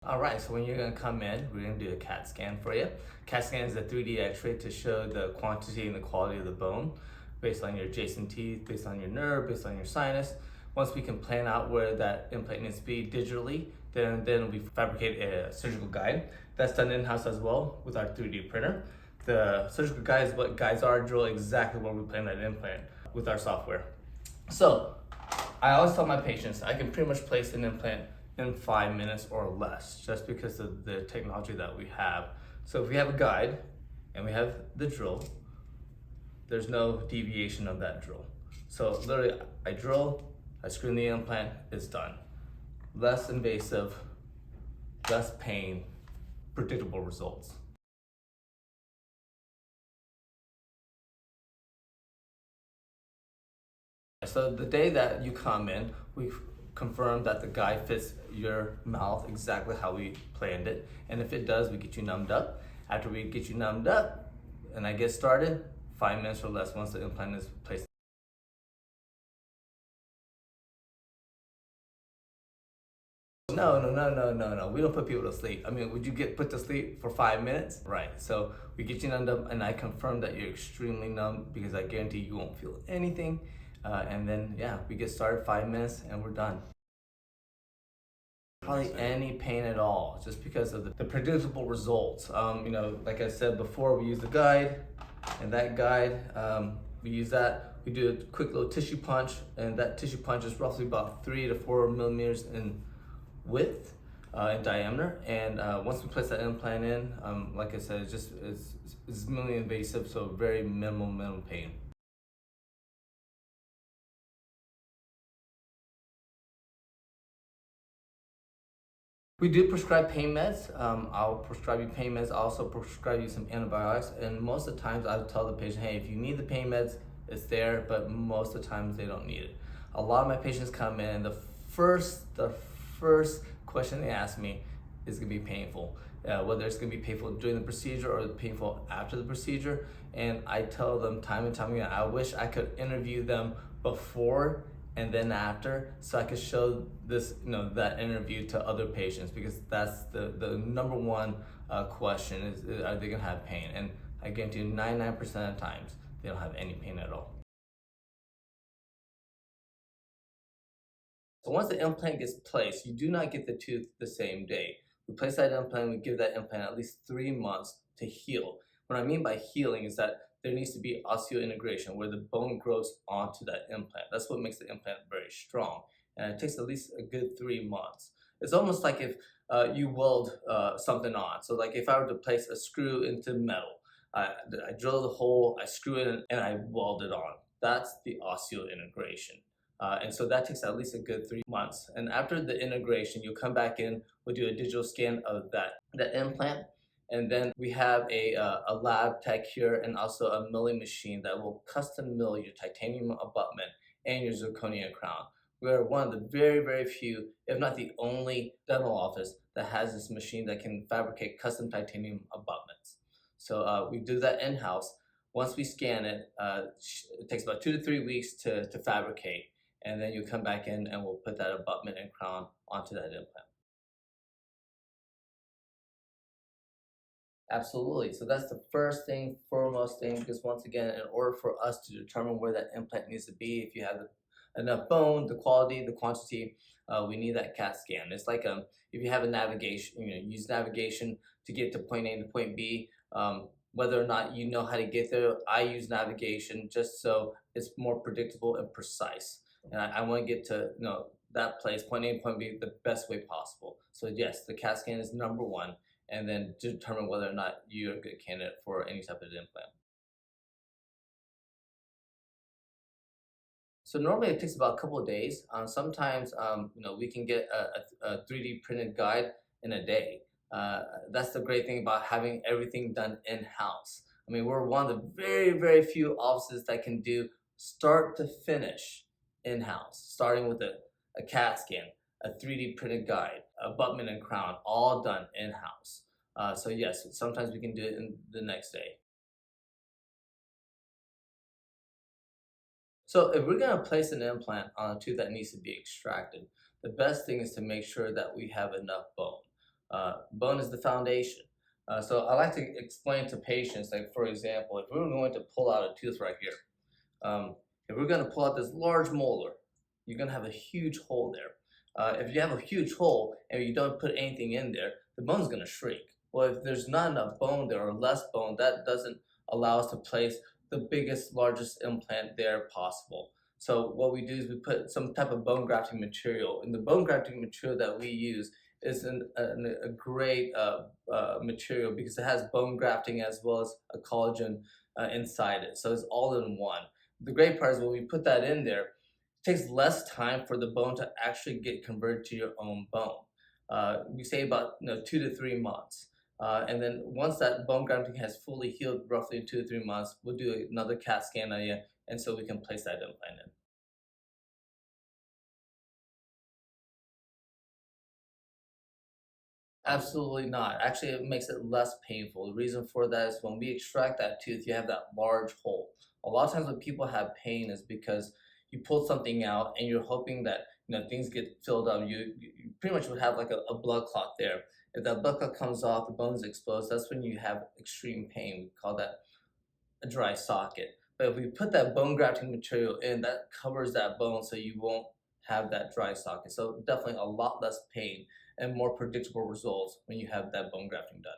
All right, so when you're gonna come in, we're gonna do a CAT scan for you. CAT scan is a 3D X-ray to show the quantity and the quality of the bone based on your adjacent teeth, based on your nerve, based on your sinus. Once we can plan out where that implant needs to be digitally, then we fabricate a surgical guide. That's done in-house as well with our 3D printer. The surgical guide is what guides our drill exactly where we plan that implant with our software. So I always tell my patients I can pretty much place an implant in 5 minutes or less just because of the technology that we have. So if we have a guide and we have the drill, there's no deviation of that drill. So literally I drill, I screw in the implant, it's done. Less invasive, less pain, predictable results. So the day that you come in, we confirm that the guide fits your mouth exactly how we planned it. And if it does, we get you numbed up. After we get you numbed up and I get started, 5 minutes or less once the implant is placed. No. We don't put people to sleep. I mean, would you get put to sleep for 5 minutes? Right. So we get you numbed up and I confirm that you're extremely numb because I guarantee you won't feel anything. And then, yeah, we get started 5 minutes and we're done. Hardly any pain at all, just because of the predictable results. Like I said before, we use the guide, and that guide, we use that. We do a quick little tissue punch, and that tissue punch is roughly about 3 to 4 millimeters in width, in diameter. And once we place that implant in, like I said, it's minimally invasive, so very minimal pain. We do prescribe pain meds. I'll prescribe you pain meds. I'll also prescribe you some antibiotics. And most of the times I'll tell the patient, hey, if you need the pain meds, it's there, but most of the times they don't need it. A lot of my patients come in and the first question they ask me is gonna be painful. Whether it's gonna be painful during the procedure or painful after the procedure. And I tell them time and time again, I wish I could interview them before and then after, so I could show this, that interview to other patients, because that's the number one question is, are they gonna have pain? And I guarantee you 99% of times they don't have any pain at all. So once the implant gets placed, you do not get the tooth the same day. We place that implant, we give that implant at least 3 months to heal. What I mean by healing is that there needs to be osseointegration where the bone grows onto that implant. That's what makes the implant very strong. And it takes at least a good 3 months. It's almost like if you weld something on. So like if I were to place a screw into metal, I drill the hole, I screw it in, and I weld it on. That's the osseointegration. And so that takes at least a good 3 months. And after the integration, you'll come back in, we'll do a digital scan of that implant. And then we have a lab tech here and also a milling machine that will custom mill your titanium abutment and your zirconia crown. We're one of the very few, if not the only dental office that has this machine that can fabricate custom titanium abutments. So we do that in-house. Once we scan it, it takes about 2 to 3 weeks to fabricate, and then you come back in and we'll put that abutment and crown onto that implant. Absolutely. So that's the first thing, foremost thing, because once again, in order for us to determine where that implant needs to be, if you have enough bone, the quality, the quantity, we need that CAT scan. It's like if you have a navigation, use navigation to get to point A to point B. Whether or not you know how to get there, I use navigation just so it's more predictable and precise. And I want to get to that place, point A, point B, the best way possible. So yes, the CAT scan is number one, and then determine whether or not you're a good candidate for any type of implant. So normally it takes about a couple of days. Sometimes we can get a 3D printed guide in a day. That's the great thing about having everything done in-house. I mean, we're one of the very few offices that can do start to finish in-house, starting with a CAT scan, a 3D printed guide, abutment and crown, all done in-house. So yes, sometimes we can do it in the next day. So if we're going to place an implant on a tooth that needs to be extracted, the best thing is to make sure that we have enough bone. bone is the foundation. So I like to explain to patients, like for example, if we were going to pull out a tooth right here, if we're going to pull out this large molar, you're going to have a huge hole there. If you have a huge hole and you don't put anything in there, the bone's going to shrink. Well, if there's not enough bone there or less bone, that doesn't allow us to place the biggest, largest implant there possible. So what we do is we put some type of bone grafting material, and the bone grafting material that we use is a great material because it has bone grafting as well as a collagen inside it. So it's all in one. The great part is when we put that in there, it takes less time for the bone to actually get converted to your own bone. We say about 2 to 3 months. And then once that bone grafting has fully healed, roughly in 2 to 3 months, we'll do another CAT scan on you, and so we can place that implant in. Absolutely not. Actually, it makes it less painful. The reason for that is when we extract that tooth, you have that large hole. A lot of times when people have pain is because you pulled something out and you're hoping that things get filled up. You pretty much would have like a blood clot there. If that blood clot comes off, the bone's exposed. That's when you have extreme pain. We call that a dry socket. But if we put that bone grafting material in, that covers that bone so you won't have that dry socket. So definitely a lot less pain and more predictable results when you have that bone grafting done.